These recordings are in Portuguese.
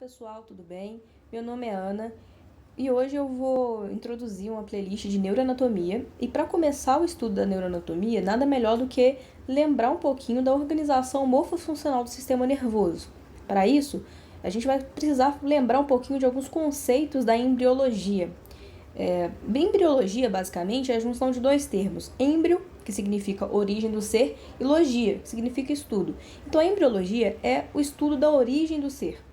Pessoal, tudo bem? Meu nome é Ana e hoje eu vou introduzir uma playlist de neuroanatomia. E para começar o estudo da neuroanatomia, nada melhor do que lembrar um pouquinho da organização morfofuncional do sistema nervoso. Para isso, a gente vai precisar lembrar um pouquinho de alguns conceitos da embriologia. Embriologia, basicamente, é a junção de dois termos: êmbrio, que significa origem do ser, e logia, que significa estudo. Então, a embriologia é o estudo da origem do ser.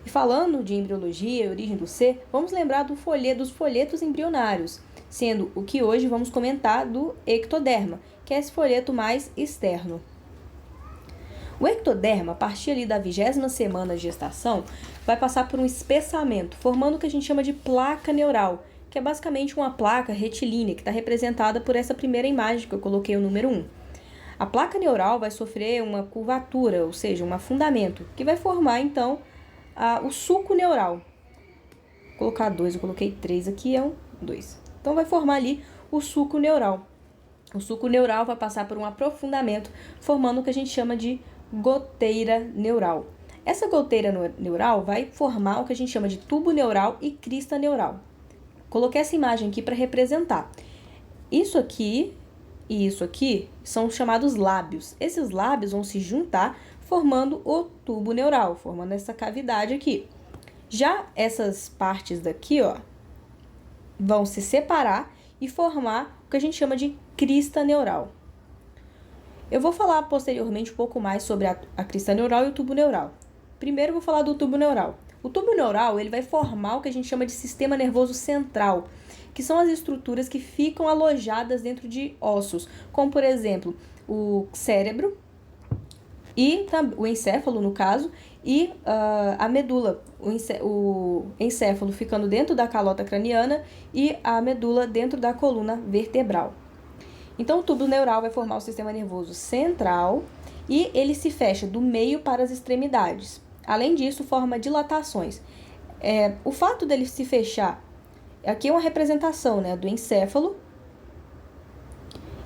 E falando de embriologia e origem do ser, vamos lembrar dos folhetos embrionários, sendo o que hoje vamos comentar do ectoderma, que é esse folheto mais externo. O ectoderma, a partir ali da 20ª semana de gestação, vai passar por um espessamento, formando o que a gente chama de placa neural, que é basicamente uma placa retilínea, que está representada por essa primeira imagem que eu coloquei, o número 1. A placa neural vai sofrer uma curvatura, ou seja, um afundamento, que vai formar, então, o sulco neural. Vou colocar 2, eu coloquei 3 aqui, é 2. Então, vai formar ali o sulco neural. O sulco neural vai passar por um aprofundamento, formando o que a gente chama de goteira neural. Essa goteira neural vai formar o que a gente chama de tubo neural e crista neural. Coloquei essa imagem aqui para representar. Isso aqui e isso aqui são chamados lábios. Esses lábios vão se juntar, formando o tubo neural, formando essa cavidade aqui. Já essas partes daqui, ó, vão se separar e formar o que a gente chama de crista neural. Eu vou falar posteriormente um pouco mais sobre a crista neural e o tubo neural. Primeiro eu vou falar do tubo neural. O tubo neural, ele vai formar o que a gente chama de sistema nervoso central, que são as estruturas que ficam alojadas dentro de ossos, como por exemplo, o cérebro e o encéfalo, no caso, e a medula, o encéfalo ficando dentro da calota craniana e a medula dentro da coluna vertebral. Então, o tubo neural vai formar o sistema nervoso central e ele se fecha do meio para as extremidades. Além disso, forma dilatações. O fato dele se fechar, aqui é uma representação, né, do encéfalo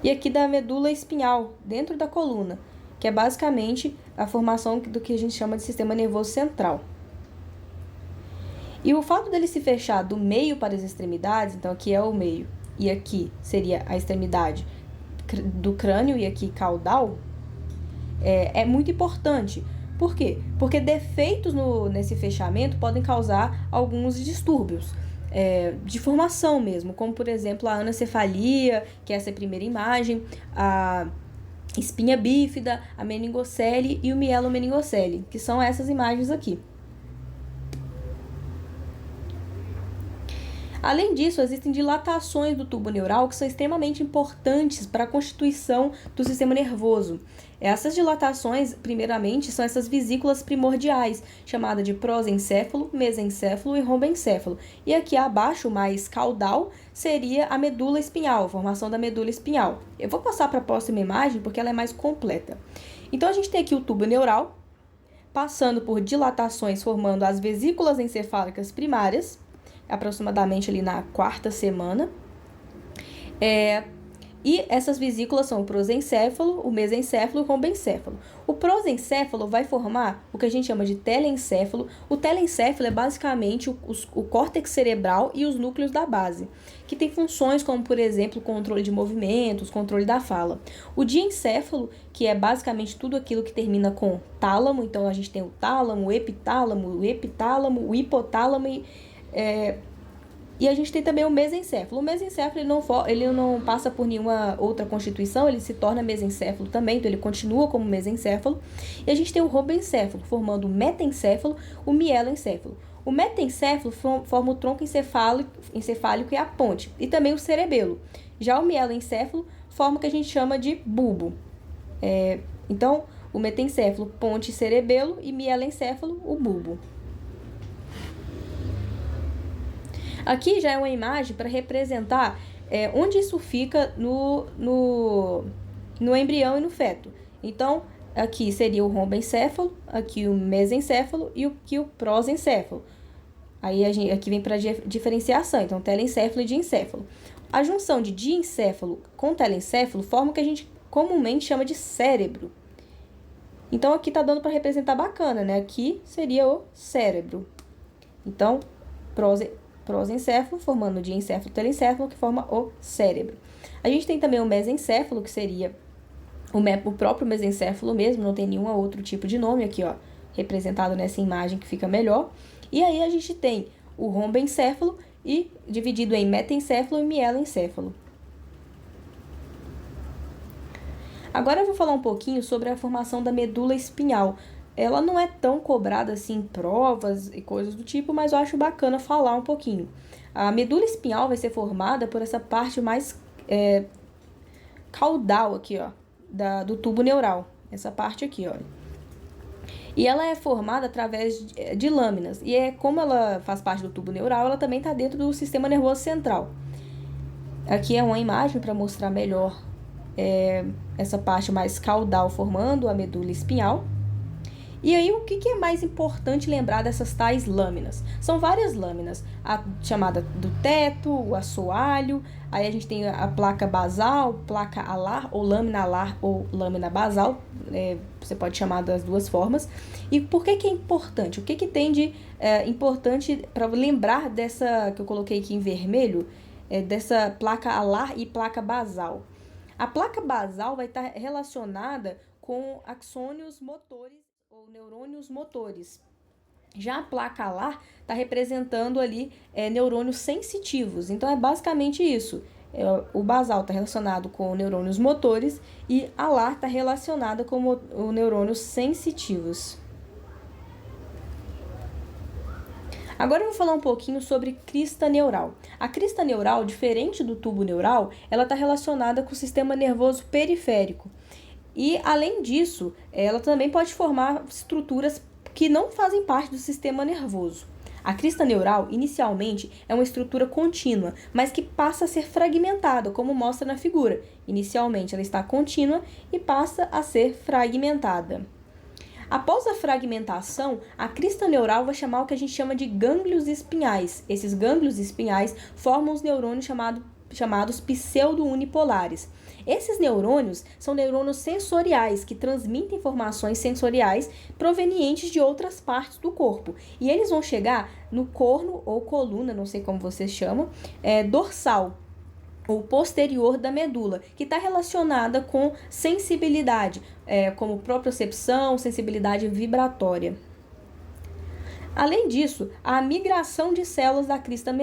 e aqui da medula espinhal, dentro da coluna, que é basicamente a formação do que a gente chama de sistema nervoso central. E o fato dele se fechar do meio para as extremidades, então aqui é o meio e aqui seria a extremidade do crânio e aqui caudal, é muito importante. Por quê? Porque defeitos nesse fechamento podem causar alguns distúrbios de formação mesmo, como por exemplo a anencefalia, que é essa primeira imagem, a espinha bífida, a meningocele e o mielomeningocele, que são essas imagens aqui. Além disso, existem dilatações do tubo neural que são extremamente importantes para a constituição do sistema nervoso. Essas dilatações, primeiramente, são essas vesículas primordiais, chamadas de prosencéfalo, mesencéfalo e rombencéfalo. E aqui abaixo, mais caudal, seria a medula espinhal, a formação da medula espinhal. Eu vou passar para a próxima imagem porque ela é mais completa. Então, a gente tem aqui o tubo neural, passando por dilatações, formando as vesículas encefálicas primárias, aproximadamente ali na 4ª semana. E essas vesículas são o prosencéfalo, o mesencéfalo e o rombencéfalo. O prosencéfalo vai formar o que a gente chama de telencéfalo. O telencéfalo é basicamente o córtex cerebral e os núcleos da base, que tem funções como, por exemplo, controle de movimentos, controle da fala. O diencéfalo, que é basicamente tudo aquilo que termina com tálamo, então a gente tem o tálamo, o epitálamo, o hipotálamo e a gente tem também o mesencéfalo. O mesencéfalo ele não passa por nenhuma outra constituição, ele se torna mesencéfalo também, então ele continua como mesencéfalo. E a gente tem o rombencéfalo, formando o metencéfalo, o mieloencéfalo. O metencéfalo forma o tronco encefálico e a ponte, e também o cerebelo. Já o mieloencéfalo forma o que a gente chama de bulbo. Então, o metencéfalo, ponte e cerebelo, e mieloencéfalo, o bulbo. Aqui já é uma imagem para representar onde isso fica no embrião e no feto. Então, aqui seria o rombencéfalo, aqui o mesencéfalo e aqui o prosencéfalo. Aí aqui vem para diferenciação, então telencéfalo e diencéfalo. A junção de diencéfalo com telencéfalo forma o que a gente comumente chama de cérebro. Então, aqui tá dando para representar bacana, né? Aqui seria o cérebro. Então, prosencéfalo, formando o diencéfalo e telencéfalo, que forma o cérebro. A gente tem também o mesencéfalo, que seria o próprio mesencéfalo mesmo, não tem nenhum outro tipo de nome aqui, ó, representado nessa imagem que fica melhor. E aí a gente tem o rombencéfalo e dividido em metencéfalo e mielencéfalo. Agora eu vou falar um pouquinho sobre a formação da medula espinhal. Ela não é tão cobrada assim em provas e coisas do tipo, mas eu acho bacana falar um pouquinho. A medula espinhal vai ser formada por essa parte mais caudal aqui, ó, do tubo neural. Essa parte aqui, ó. E ela é formada através de lâminas. E como ela faz parte do tubo neural, ela também está dentro do sistema nervoso central. Aqui é uma imagem para mostrar melhor essa parte mais caudal formando a medula espinhal. E aí, o que é mais importante lembrar dessas tais lâminas? São várias lâminas, a chamada do teto, o assoalho, aí a gente tem a placa basal, placa alar, ou lâmina basal, você pode chamar das duas formas. E por que é importante? O que tem de importante para lembrar dessa, que eu coloquei aqui em vermelho, dessa placa alar e placa basal? A placa basal vai estar relacionada com axônios motores, ou neurônios motores. Já a placa alar está representando ali neurônios sensitivos. Então, é basicamente isso. O basal está relacionado com neurônios motores e a alar está relacionada com neurônios sensitivos. Agora eu vou falar um pouquinho sobre crista neural. A crista neural, diferente do tubo neural, ela está relacionada com o sistema nervoso periférico. E, além disso, ela também pode formar estruturas que não fazem parte do sistema nervoso. A crista neural, inicialmente, é uma estrutura contínua, mas que passa a ser fragmentada, como mostra na figura. Inicialmente, ela está contínua e passa a ser fragmentada. Após a fragmentação, a crista neural vai chamar o que a gente chama de gânglios espinhais. Esses gânglios espinhais formam os neurônios chamados pseudo-unipolares. Esses neurônios são neurônios sensoriais que transmitem informações sensoriais provenientes de outras partes do corpo. E eles vão chegar no corno ou coluna, não sei como vocês chamam, dorsal ou posterior da medula, que está relacionada com sensibilidade, como propriocepção, sensibilidade vibratória. Além disso, a migração de células da crista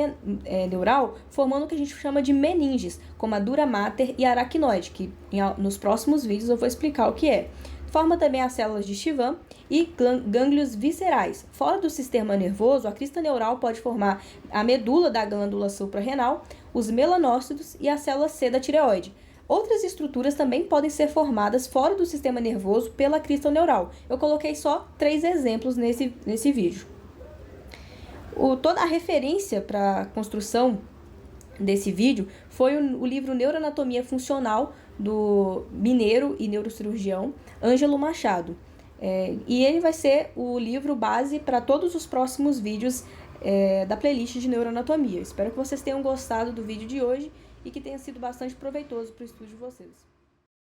neural, formando o que a gente chama de meninges, como a dura mater e a aracnoide, que nos próximos vídeos eu vou explicar o que é. Forma também as células de Schwann e gânglios viscerais. Fora do sistema nervoso, a crista neural pode formar a medula da glândula suprarrenal, os melanócitos e a célula C da tireoide. Outras estruturas também podem ser formadas fora do sistema nervoso pela crista neural. Eu coloquei só 3 exemplos nesse vídeo. Toda a referência para a construção desse vídeo foi o livro Neuroanatomia Funcional, do mineiro e neurocirurgião Ângelo Machado. E ele vai ser o livro base para todos os próximos vídeos da playlist de neuroanatomia. Espero que vocês tenham gostado do vídeo de hoje e que tenha sido bastante proveitoso para o estudo de vocês.